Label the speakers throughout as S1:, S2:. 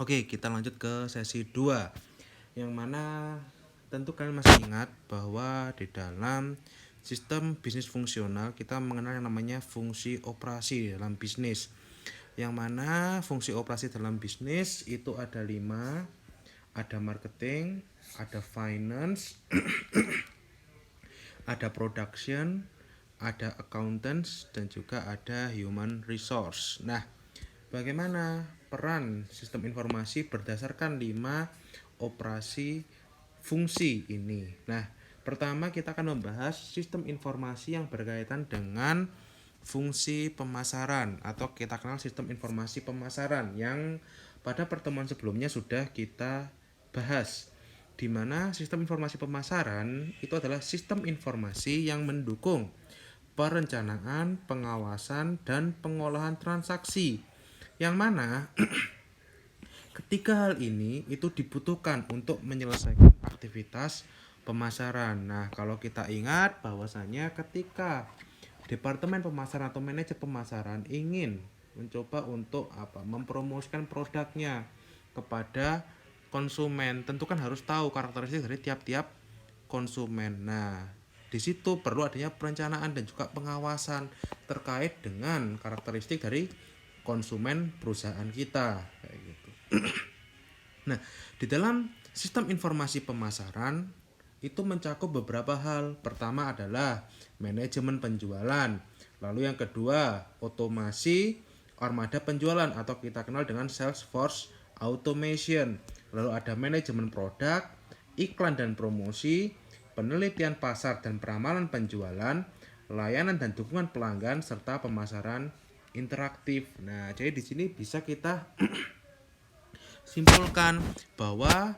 S1: Oke, kita lanjut ke sesi 2. Yang mana tentu kalian masih ingat bahwa di dalam sistem bisnis fungsional kita mengenal yang namanya fungsi operasi dalam bisnis. Yang mana fungsi operasi dalam bisnis itu ada 5. Ada marketing, ada finance, ada production, ada accountants, dan juga ada human resource. Nah, bagaimana peran sistem informasi berdasarkan 5 operasi fungsi ini? Nah, pertama kita akan membahas sistem informasi yang berkaitan dengan fungsi pemasaran atau kita kenal sistem informasi pemasaran yang pada pertemuan sebelumnya sudah kita bahas, di mana sistem informasi pemasaran itu adalah sistem informasi yang mendukung perencanaan, pengawasan, dan pengolahan transaksi. Yang mana ketiga hal ini itu dibutuhkan untuk menyelesaikan aktivitas pemasaran. Nah, kalau kita ingat bahwasanya ketika departemen pemasaran atau manajer pemasaran ingin mencoba untuk mempromosikan produknya kepada konsumen, tentu kan harus tahu karakteristik dari tiap-tiap konsumen. Nah, di situ perlu adanya perencanaan dan juga pengawasan terkait dengan karakteristik dari konsumen perusahaan kita kayak gitu. Nah, di dalam sistem informasi pemasaran itu mencakup beberapa hal. Pertama adalah manajemen penjualan. Lalu yang kedua, otomasi armada penjualan atau kita kenal dengan sales force automation. Lalu ada manajemen produk, iklan dan promosi, penelitian pasar dan peramalan penjualan, layanan dan dukungan pelanggan serta pemasaran interaktif. Nah, jadi di sini bisa kita simpulkan bahwa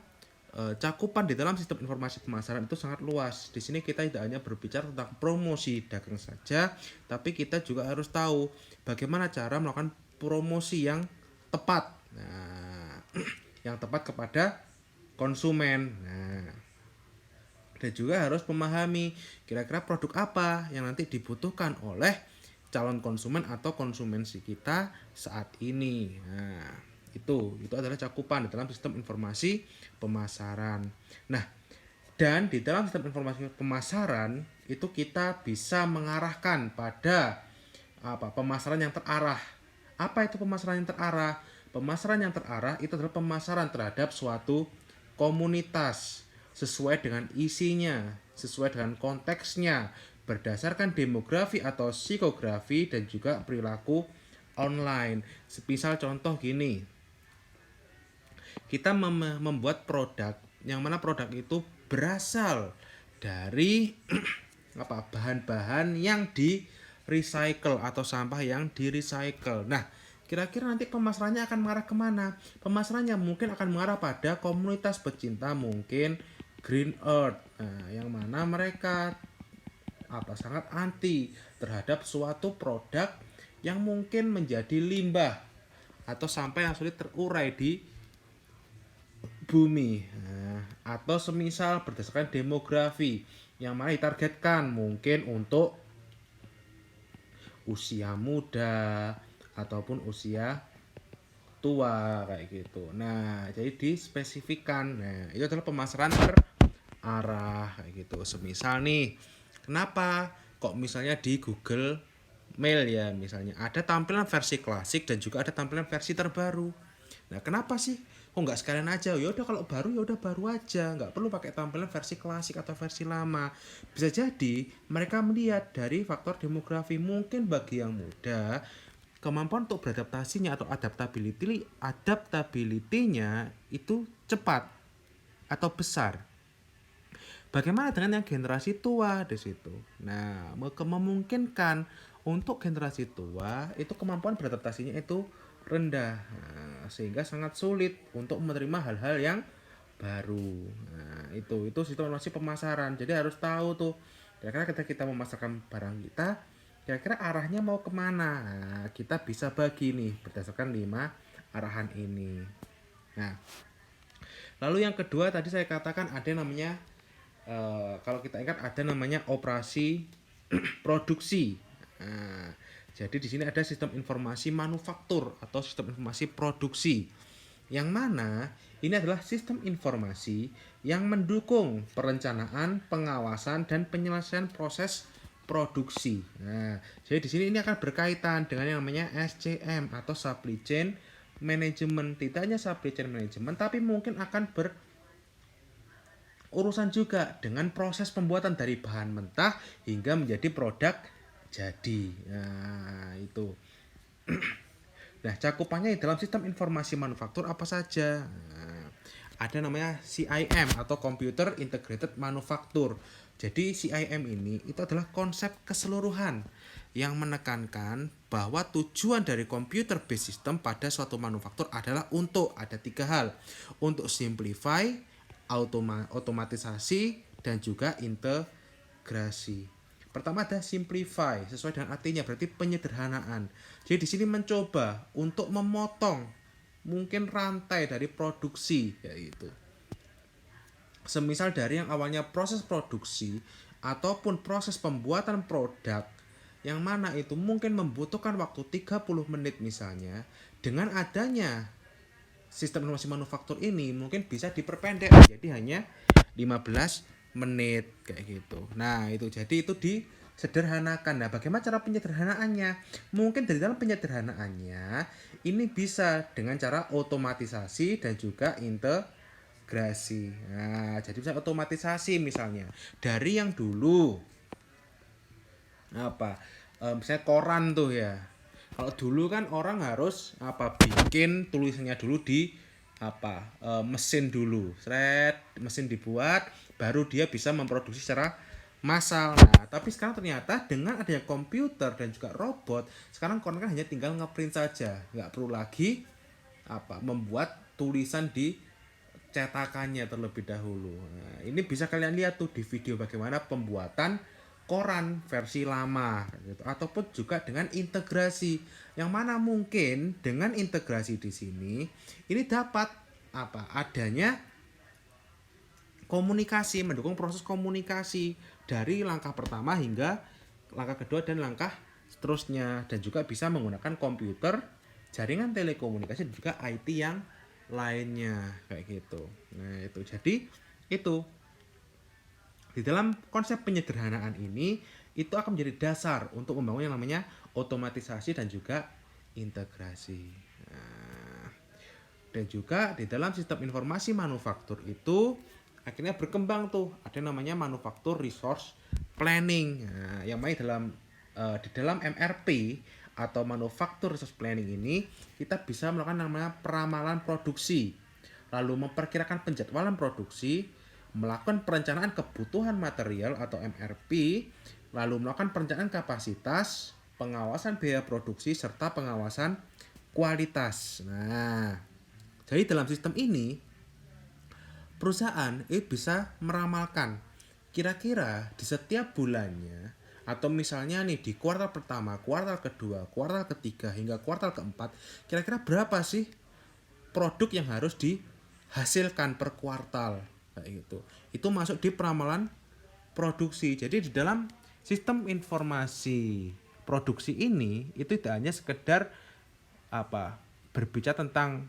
S1: cakupan di dalam sistem informasi pemasaran itu sangat luas. Di sini kita tidak hanya berbicara tentang promosi dagang saja, tapi kita juga harus tahu bagaimana cara melakukan promosi yang tepat. Nah, yang tepat kepada konsumen. Nah, dan juga harus memahami kira-kira produk apa yang nanti dibutuhkan oleh calon konsumen atau konsumensi kita saat ini. Nah, itu adalah cakupan di dalam sistem informasi pemasaran. Nah, dan di dalam sistem informasi pemasaran itu kita bisa mengarahkan pada pemasaran yang terarah. Apa itu pemasaran yang terarah? Pemasaran yang terarah itu adalah pemasaran terhadap suatu komunitas sesuai dengan isinya, sesuai dengan konteksnya, berdasarkan demografi atau psikografi dan juga perilaku online. Semisal contoh gini, kita membuat produk yang mana produk itu berasal dari bahan-bahan yang di recycle atau sampah yang di recycle. Nah, kira-kira nanti pemasarannya akan mengarah kemana? Pemasarannya mungkin akan mengarah pada komunitas pecinta mungkin Green Earth. Nah, yang mana mereka sangat anti terhadap suatu produk yang mungkin menjadi limbah atau sampah yang sulit terurai di bumi. Nah, atau semisal berdasarkan demografi yang mana ditargetkan mungkin untuk usia muda ataupun usia tua kayak gitu. Nah, jadi dispesifikan. Nah, itu adalah pemasaran terarah kayak gitu. Semisal nih, kenapa kok misalnya di Google Mail ya misalnya ada tampilan versi klasik dan juga ada tampilan versi terbaru. Nah, kenapa sih kok nggak sekalian aja? Ya udah kalau baru ya udah baru aja, nggak perlu pakai tampilan versi klasik atau versi lama. Bisa jadi mereka melihat dari faktor demografi, mungkin bagi yang muda kemampuan untuk beradaptasinya atau adaptability-nya itu cepat atau besar. Bagaimana dengan yang generasi tua di situ? Nah, memungkinkan untuk generasi tua itu kemampuan beradaptasinya itu rendah, sehingga sangat sulit untuk menerima hal-hal yang baru. Nah, itu situasi pemasaran. Jadi harus tahu tuh, kira-kira ketika kita memasarkan barang kita, kira-kira arahnya mau kemana. Nah, kita bisa bagi nih berdasarkan 5 arahan ini. Nah, lalu yang kedua tadi saya katakan ada namanya kalau kita ingat ada namanya operasi produksi. Nah, jadi di sini ada sistem informasi manufaktur atau sistem informasi produksi. Yang mana ini adalah sistem informasi yang mendukung perencanaan, pengawasan, dan penyelesaian proses produksi. Nah, jadi di sini ini akan berkaitan dengan yang namanya SCM atau supply chain management. Tidak hanya supply chain management, tapi mungkin akan berurusan juga dengan proses pembuatan dari bahan mentah hingga menjadi produk jadi. Nah, itu. Nah, cakupannya dalam sistem informasi manufaktur apa saja? Nah, ada namanya CIM atau Computer Integrated Manufacture. Jadi CIM ini itu adalah konsep keseluruhan yang menekankan bahwa tujuan dari computer based system pada suatu manufaktur adalah untuk ada 3 hal. Untuk simplify, otomatisasi, dan juga integrasi. Pertama ada simplify, sesuai dengan artinya berarti penyederhanaan. Jadi di sini mencoba untuk memotong mungkin rantai dari produksi yaitu. Semisal dari yang awalnya proses produksi ataupun proses pembuatan produk yang mana itu mungkin membutuhkan waktu 30 menit misalnya, dengan adanya sistem informasi manufaktur ini mungkin bisa diperpendek jadi hanya 15 menit kayak gitu. Nah, itu jadi itu disederhanakan. Nah, bagaimana cara penyederhanaannya? Mungkin dari dalam penyederhanaannya ini bisa dengan cara otomatisasi dan juga integrasi. Nah, jadi bisa otomatisasi misalnya dari yang dulu misalnya koran tuh ya. Kalau dulu kan orang harus bikin tulisannya dulu di mesin dulu. Mesin dibuat baru dia bisa memproduksi secara massal. Nah, tapi sekarang ternyata dengan adanya komputer dan juga robot, sekarang koran kan hanya tinggal ngeprint saja, nggak perlu lagi membuat tulisan di cetakannya terlebih dahulu. Nah, ini bisa kalian lihat tuh di video bagaimana pembuatan koran versi lama gitu. Ataupun juga dengan integrasi yang mana mungkin dengan integrasi di sini ini dapat adanya komunikasi, mendukung proses komunikasi dari langkah pertama hingga langkah kedua dan langkah seterusnya, dan juga bisa menggunakan komputer, jaringan telekomunikasi dan juga IT yang lainnya kayak gitu. Nah, itu jadi itu di dalam konsep penyederhanaan ini itu akan menjadi dasar untuk membangun yang namanya otomatisasi dan juga integrasi. Nah, dan juga di dalam sistem informasi manufaktur itu akhirnya berkembang tuh ada namanya manufaktur resource planning. Nah, yang mana di dalam MRP atau manufaktur resource planning ini kita bisa melakukan namanya peramalan produksi, lalu memperkirakan penjadwalan produksi, melakukan perencanaan kebutuhan material atau MRP, lalu melakukan perencanaan kapasitas, pengawasan biaya produksi, serta pengawasan kualitas. Nah, jadi dalam sistem ini, perusahaan itu bisa meramalkan kira-kira di setiap bulannya, atau misalnya nih di kuartal pertama, kuartal kedua, kuartal ketiga, hingga kuartal keempat, kira-kira berapa sih produk yang harus dihasilkan per kuartal kayak gitu. Itu masuk di peramalan produksi. Jadi di dalam sistem informasi produksi ini itu tidak hanya sekedar berbicara tentang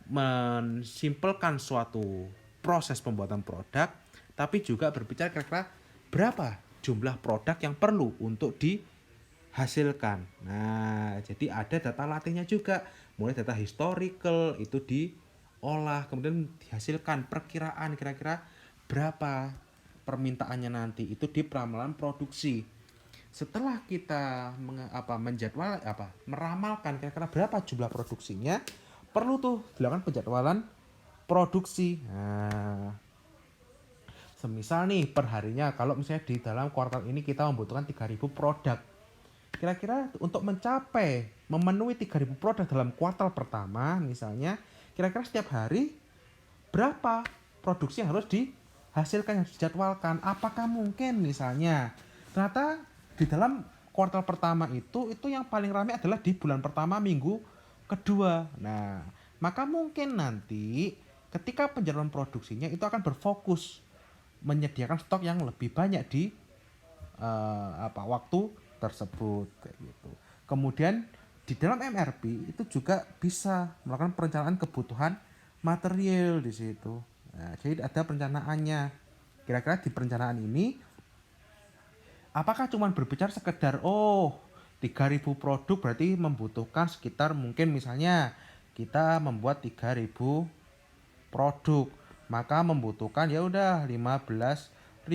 S1: mensimpelkan suatu proses pembuatan produk, tapi juga berbicara kira-kira berapa jumlah produk yang perlu untuk dihasilkan. Nah, jadi ada data latihnya juga, mulai data historical itu diolah, kemudian dihasilkan perkiraan kira-kira berapa permintaannya nanti itu di peramalan produksi. Setelah kita menjadwal meramalkan kira-kira berapa jumlah produksinya, perlu tuh dilakukan penjadwalan produksi. Nah, semisal nih perharinya kalau misalnya di dalam kuartal ini kita membutuhkan 3.000 produk. Kira-kira untuk mencapai memenuhi 3.000 produk dalam kuartal pertama misalnya, kira-kira setiap hari berapa produksi yang harus dihasilkan, yang harus dijadwalkan. Apakah mungkin misalnya ternyata di dalam kuartal pertama itu yang paling ramai adalah di bulan pertama minggu kedua. Nah, maka mungkin nanti ketika penjadwalan produksinya itu akan berfokus menyediakan stok yang lebih banyak di waktu tersebut kayak gitu. Kemudian di dalam MRP itu juga bisa melakukan perencanaan kebutuhan material di situ. Nah, jadi ada perencanaannya. Kira-kira di perencanaan ini apakah cuma berbicara sekedar 3.000 produk berarti membutuhkan sekitar mungkin misalnya kita membuat 3.000 produk, maka membutuhkan ya udah 15.000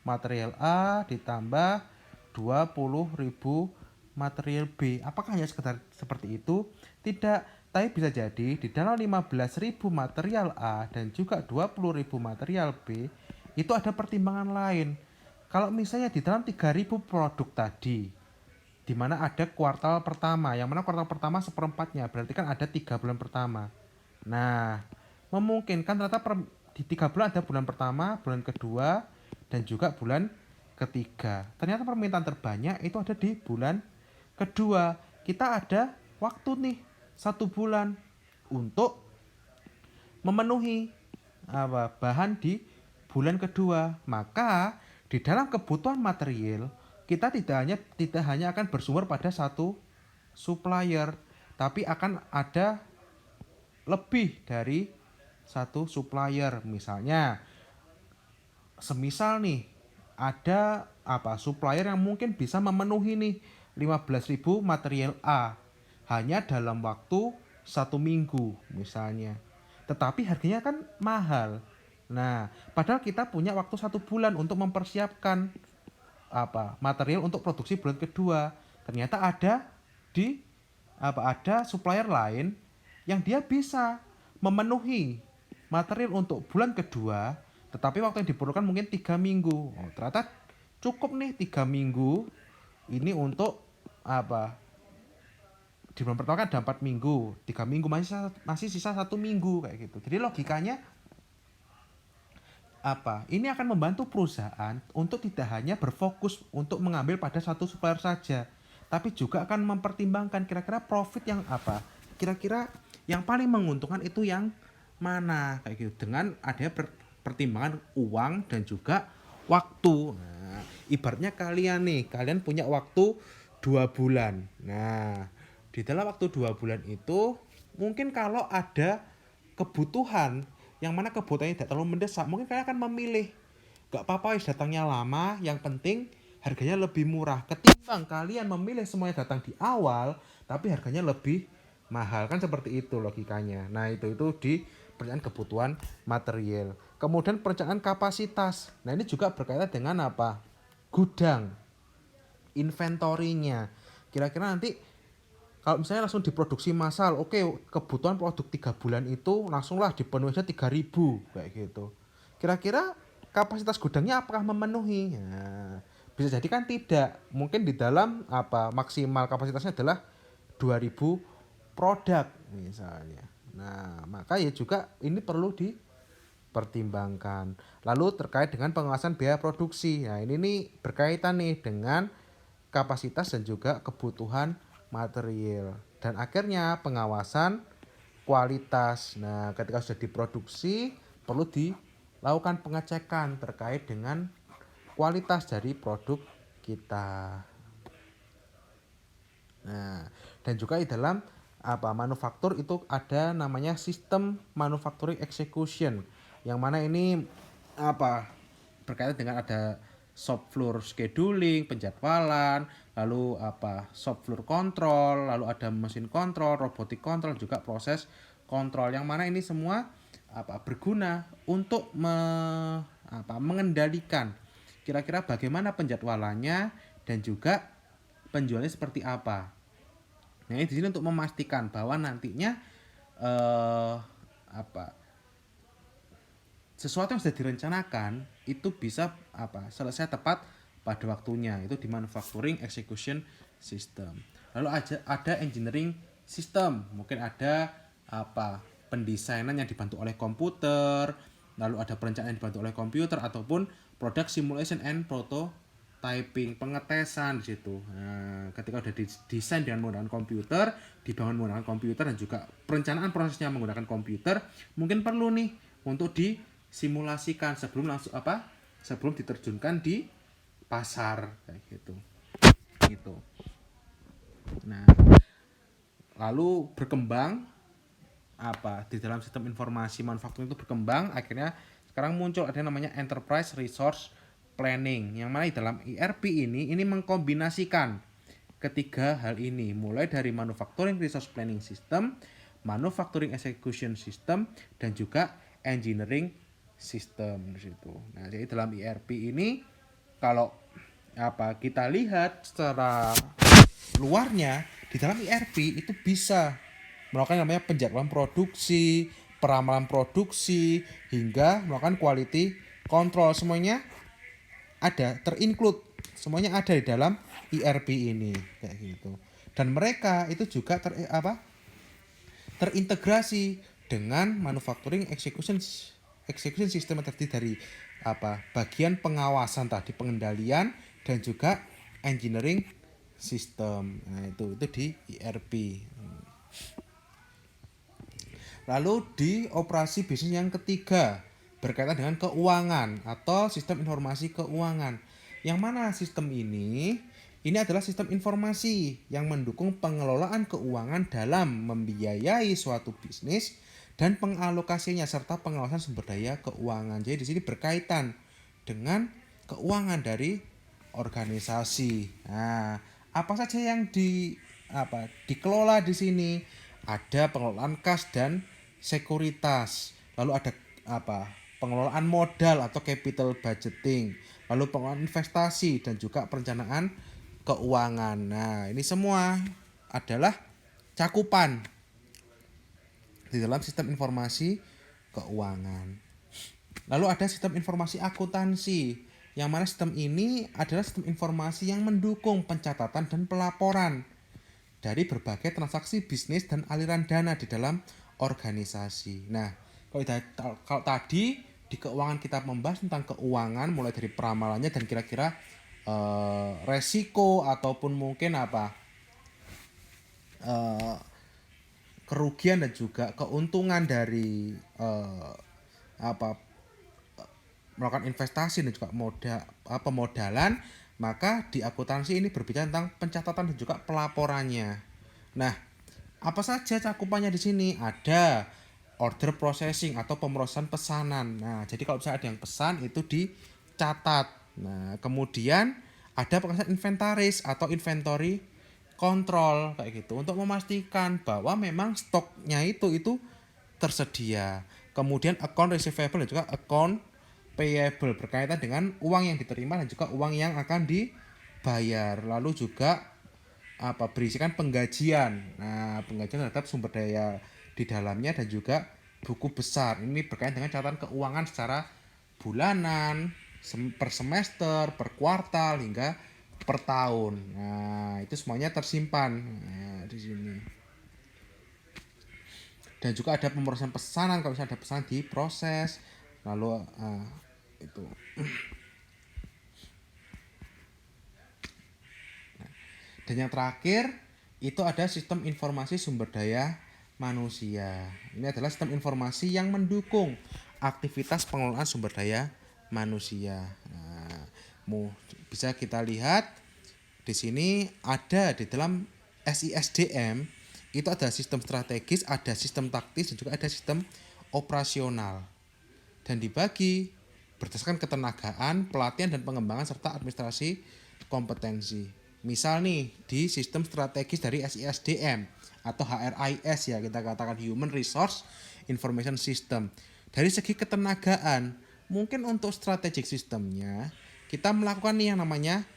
S1: material A ditambah 20.000 material B. Apakah hanya sekedar seperti itu? Tidak, tapi bisa jadi di dalam 15.000 material A dan juga 20.000 material B itu ada pertimbangan lain. Kalau misalnya di dalam 3.000 produk tadi, di mana ada kuartal pertama, yang mana kuartal pertama seperempatnya, berarti kan ada 3 bulan pertama. Nah, memungkinkan ternyata di 3 bulan ada bulan pertama, bulan kedua, dan juga bulan ketiga. Ternyata permintaan terbanyak itu ada di bulan kedua. Kita ada waktu nih 1 bulan untuk memenuhi bahan di bulan kedua. Maka di dalam kebutuhan material kita tidak hanya akan bersumber pada satu supplier, tapi akan ada lebih dari satu supplier. Misalnya semisal nih ada supplier yang mungkin bisa memenuhi nih 15.000 material A hanya dalam waktu 1 minggu misalnya, tetapi harganya kan mahal. Nah, padahal kita punya waktu 1 bulan untuk mempersiapkan material untuk produksi bulan kedua. Ternyata ada supplier lain yang dia bisa memenuhi material untuk bulan kedua, tetapi waktu yang diperlukan mungkin 3 minggu. Ternyata cukup nih 3 minggu ini untuk di bulan pertama kan ada 4 minggu, 3 minggu masih sisa 1 minggu kayak gitu. Jadi logikanya ini akan membantu perusahaan untuk tidak hanya berfokus untuk mengambil pada satu supplier saja, tapi juga akan mempertimbangkan kira-kira profit yang kira-kira yang paling menguntungkan itu yang mana kayak gitu, dengan adanya pertimbangan uang dan juga waktu. Nah, ibaratnya kalian punya waktu 2 bulan. Nah, di dalam waktu 2 bulan itu mungkin kalau ada kebutuhan yang mana kebutuhannya tidak terlalu mendesak, mungkin kalian akan memilih gak apa-apa datangnya lama, yang penting harganya lebih murah, ketimbang kalian memilih semuanya datang di awal tapi harganya lebih mahal. Kan seperti itu logikanya. Nah, itu di perencanaan kebutuhan material. Kemudian perencanaan kapasitas. Nah, ini juga berkaitan dengan gudang, inventorinya. Kira-kira nanti kalau misalnya langsung diproduksi massal, kebutuhan produk 3 bulan itu langsunglah dipenuhi aja 3.000 kayak gitu. Kira-kira kapasitas gudangnya apakah memenuhi? Nah, bisa jadi kan tidak. Mungkin di dalam maksimal kapasitasnya adalah 2.000 produk misalnya. Nah, maka ya juga ini perlu dipertimbangkan. Lalu terkait dengan pengawasan biaya produksi. Nah, ini nih berkaitan nih dengan kapasitas dan juga kebutuhan material, dan akhirnya pengawasan kualitas. Nah, ketika sudah diproduksi perlu dilakukan pengecekan terkait dengan kualitas dari produk kita. Nah, dan juga di dalam manufaktur itu ada namanya sistem manufacturing execution, yang mana ini berkaitan dengan ada shop floor scheduling, penjadwalan, lalu shop floor control, lalu ada mesin kontrol, robotic control, juga proses kontrol, yang mana ini semua berguna untuk mengendalikan kira-kira bagaimana penjadwalannya dan juga penjualannya seperti apa. Nah, ini di sini untuk memastikan bahwa nantinya sesuatu yang sudah direncanakan itu bisa selesai tepat pada waktunya. Itu di manufacturing execution system. Lalu ada engineering system, mungkin ada pendesainan yang dibantu oleh komputer, lalu ada perencanaan yang dibantu oleh komputer, ataupun product simulation and prototyping, pengetesan di situ. Nah, ketika sudah didesain dengan menggunakan komputer, dibangun menggunakan komputer, dan juga perencanaan prosesnya menggunakan komputer, mungkin perlu nih untuk disimulasikan sebelum diterjunkan di pasar kayak gitu. Nah, lalu berkembang di dalam sistem informasi manufakturing itu berkembang, akhirnya sekarang muncul ada yang namanya Enterprise Resource Planning, yang mana di dalam ERP ini mengkombinasikan ketiga hal ini, mulai dari Manufacturing Resource Planning System, Manufacturing Execution System, dan juga Engineering System di situ. Nah, jadi dalam ERP ini kalau kita lihat secara luarnya, di dalam ERP itu bisa melakukan namanya penjadwalan produksi, peramalan produksi, hingga melakukan quality control. Semuanya ada, terinclude, semuanya ada di dalam ERP ini kayak gitu. Dan mereka itu juga terintegrasi dengan manufacturing execution system yang terdiri dari bagian pengawasan tadi, pengendalian, dan juga engineering system. Nah, itu di ERP. Lalu di operasi bisnis yang ketiga berkaitan dengan keuangan atau sistem informasi keuangan. Yang mana sistem ini adalah sistem informasi yang mendukung pengelolaan keuangan dalam membiayai suatu bisnis dan pengalokasinya serta pengawasan sumber daya keuangan. Jadi di sini berkaitan dengan keuangan dari organisasi. Nah, apa saja yang dikelola di sini? Ada pengelolaan kas dan sekuritas. Lalu ada pengelolaan modal atau capital budgeting, lalu pengelolaan investasi dan juga perencanaan keuangan. Nah, ini semua adalah cakupan di dalam sistem informasi keuangan. Lalu ada sistem informasi akuntansi, yang mana sistem ini adalah sistem informasi yang mendukung pencatatan dan pelaporan dari berbagai transaksi bisnis dan aliran dana di dalam organisasi. Nah, kalau tadi di keuangan kita membahas tentang keuangan mulai dari peramalannya dan kira-kira resiko ataupun mungkin kerugian dan juga keuntungan dari melakukan investasi dan juga pemodalan, maka di akuntansi ini berbicara tentang pencatatan dan juga pelaporannya. Nah, apa saja cakupannya di sini? Ada order processing atau pemrosesan pesanan. Nah, jadi kalau misalnya ada yang pesan itu dicatat. Nah, kemudian ada pengawasan inventaris atau inventory control kayak gitu untuk memastikan bahwa memang stoknya itu tersedia. Kemudian account receivable dan juga account payable berkaitan dengan uang yang diterima dan juga uang yang akan dibayar. Lalu juga berisikan penggajian. Nah, penggajian terhadap sumber daya di dalamnya dan juga buku besar. Ini berkaitan dengan catatan keuangan secara bulanan, per semester, per kuartal hingga per tahun. Nah, itu semuanya tersimpan di sini. Dan juga ada pemrosesan pesanan, kalau misalnya ada pesanan diproses. Lalu itu. Dan yang terakhir itu ada sistem informasi sumber daya manusia. Ini adalah sistem informasi yang mendukung aktivitas pengelolaan sumber daya manusia. Nah, bisa kita lihat di sini ada di dalam SISDM itu ada sistem strategis, ada sistem taktis dan juga ada sistem operasional. Dan dibagi berdasarkan ketenagaan, pelatihan dan pengembangan serta administrasi kompetensi. Misal nih di sistem strategis dari SISDM atau HRIS ya, kita katakan Human Resource Information System. Dari segi ketenagaan, mungkin untuk strategic sistemnya kita melakukan nih yang namanya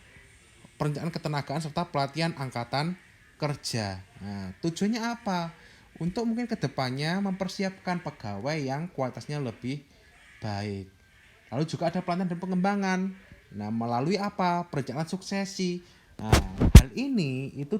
S1: perencanaan ketenagaan serta pelatihan angkatan kerja. Nah, tujuannya apa? Untuk mungkin kedepannya mempersiapkan pegawai yang kualitasnya lebih baik. Lalu juga ada pelatihan dan pengembangan. Nah, melalui perencanaan suksesi. Nah, hal ini itu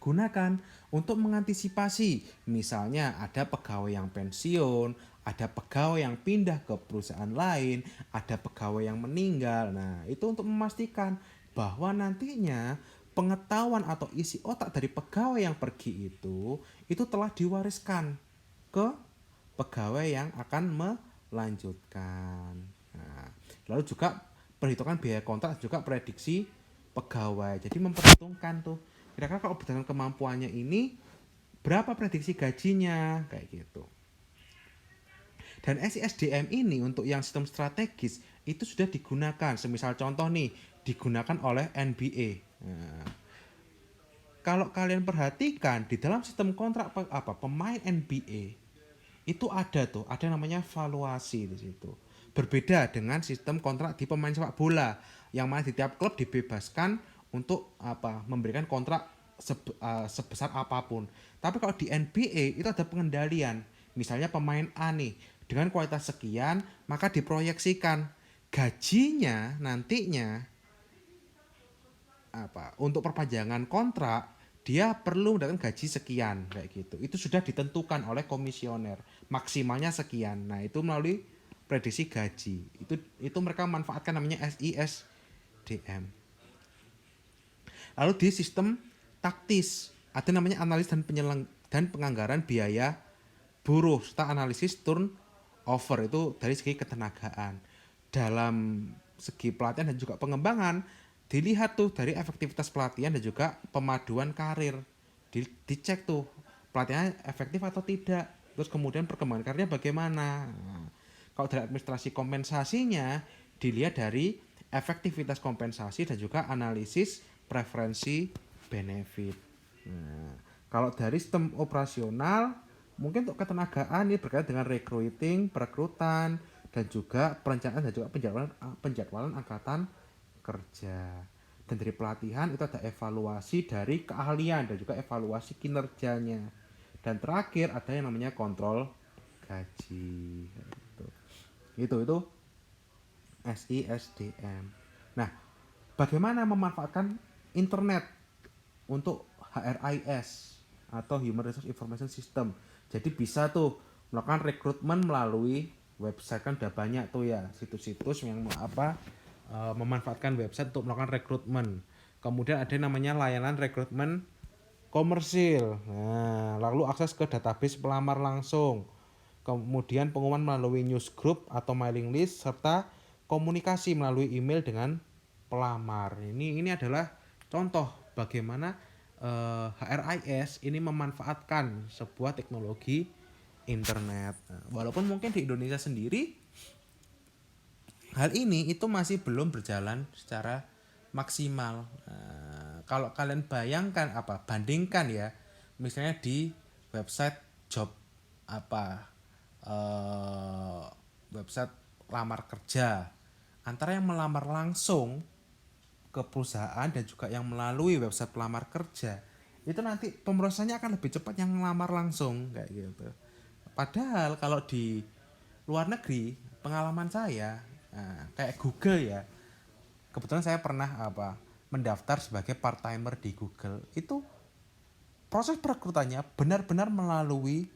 S1: digunakan untuk mengantisipasi, misalnya ada pegawai yang pensiun, ada pegawai yang pindah ke perusahaan lain, ada pegawai yang meninggal. Nah, itu untuk memastikan bahwa nantinya pengetahuan atau isi otak dari pegawai yang pergi itu telah diwariskan ke pegawai yang akan melanjutkan. Nah, lalu juga perhitungan biaya kontrak juga prediksi pegawai. Jadi memperhitungkan tuh kira-kira kalau berdasarkan kemampuannya ini berapa prediksi gajinya kayak gitu. Dan SISDM ini untuk yang sistem strategis itu sudah digunakan, semisal contoh nih digunakan oleh NBA. Nah, kalau kalian perhatikan di dalam sistem kontrak pemain NBA itu ada namanya valuasi di situ. Berbeda dengan sistem kontrak di pemain sepak bola yang mana di tiap klub dibebaskan untuk memberikan kontrak sebesar apapun. Tapi kalau di NBA itu ada pengendalian. Misalnya pemain A nih dengan kualitas sekian, maka diproyeksikan gajinya nantinya untuk perpanjangan kontrak dia perlu mendapatkan gaji sekian kayak gitu. Itu sudah ditentukan oleh komisioner, maksimalnya sekian. Nah, itu melalui prediksi gaji. Itu mereka manfaatkan namanya SISDM. Lalu di sistem taktis ada namanya analis dan penganggaran biaya buruh serta analisis turnover itu dari segi ketenagaan. Dalam segi pelatihan dan juga pengembangan dilihat tuh dari efektivitas pelatihan dan juga pemaduan karir. Dicek tuh pelatihannya efektif atau tidak. Terus kemudian perkembangan karirnya bagaimana. Nah, kalau dari administrasi kompensasinya dilihat dari efektivitas kompensasi dan juga analisis preferensi benefit. Nah, kalau dari sistem operasional mungkin untuk ketenagaan ini berkaitan dengan recruiting, perekrutan dan juga perencanaan dan juga penjadwalan angkatan kerja. Dan dari pelatihan itu ada evaluasi dari keahlian dan juga evaluasi kinerjanya. Dan terakhir ada yang namanya kontrol gaji. Itu SISDM. Nah, bagaimana memanfaatkan internet untuk HRIS atau Human Resource Information System. Jadi bisa tuh melakukan rekrutmen melalui website, kan udah banyak tuh ya situs-situs yang memanfaatkan website untuk melakukan rekrutmen. Kemudian ada namanya layanan rekrutmen komersil. Nah, lalu akses ke database pelamar langsung. Kemudian pengumuman melalui newsgroup atau mailing list serta komunikasi melalui email dengan pelamar. Ini adalah contoh bagaimana HRIS ini memanfaatkan sebuah teknologi internet. Walaupun mungkin di Indonesia sendiri hal ini itu masih belum berjalan secara maksimal. Kalau kalian bayangkan bandingkan ya, misalnya di website job website lamar kerja, antara yang melamar langsung ke perusahaan dan juga yang melalui website pelamar kerja, itu nanti pemrosesannya akan lebih cepat yang melamar langsung kayak gitu. Padahal kalau di luar negeri, pengalaman saya kayak Google ya, kebetulan saya pernah mendaftar sebagai part timer di Google. Itu proses perekrutannya benar-benar melalui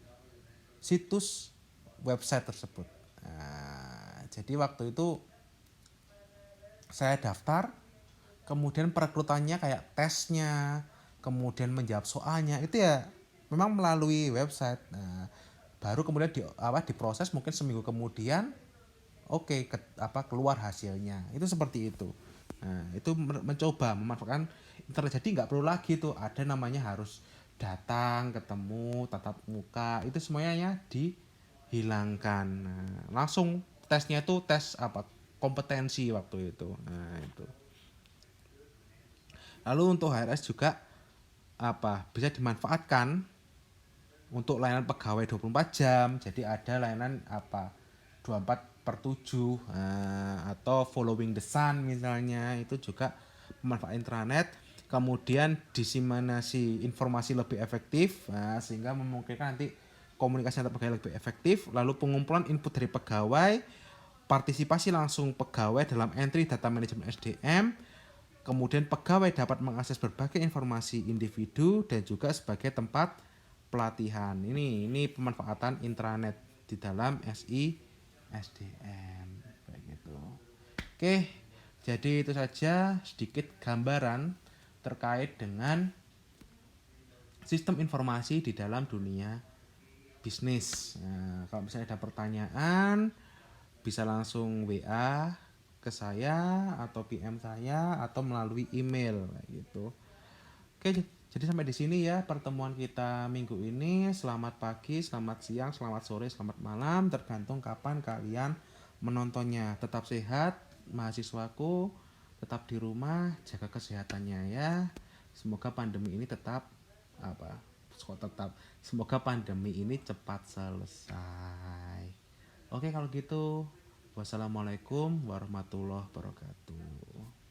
S1: situs website tersebut. Jadi waktu itu saya daftar, kemudian perekrutannya kayak tesnya, kemudian menjawab soalnya itu ya memang melalui website. Baru kemudian diproses mungkin seminggu kemudian keluar hasilnya. Itu seperti itu. Nah, itu mencoba memanfaatkan internet, jadi nggak perlu lagi tuh ada namanya harus datang ketemu tatap muka, itu semuanya dihilangkan. Nah, langsung tesnya tuh tes kompetensi waktu itu. Nah, itu. Lalu untuk HRS juga bisa dimanfaatkan untuk layanan pegawai 24 jam. Jadi ada layanan 24/7 atau following the sun misalnya, itu juga memanfaatkan intranet. Kemudian diseminasi informasi lebih efektif, sehingga memungkinkan nanti komunikasi antar pegawai lebih efektif. Lalu pengumpulan input dari pegawai, partisipasi langsung pegawai dalam entry data manajemen SDM. Kemudian pegawai dapat mengakses berbagai informasi individu dan juga sebagai tempat pelatihan. Ini pemanfaatan intranet di dalam SISDM kayak gitu. Oke, jadi itu saja sedikit gambaran terkait dengan sistem informasi di dalam dunia bisnis. Nah, kalau misalnya ada pertanyaan bisa langsung WA ke saya atau PM saya atau melalui email kayak gitu. Oke, Jadi sampai di sini ya pertemuan kita minggu ini. Selamat pagi, selamat siang, selamat sore, selamat malam, tergantung kapan kalian menontonnya. Tetap sehat, mahasiswaku, tetap di rumah, jaga kesehatannya ya. Semoga pandemi ini tetap apa? Semoga pandemi ini cepat selesai. Oke kalau gitu, wassalamualaikum warahmatullahi wabarakatuh.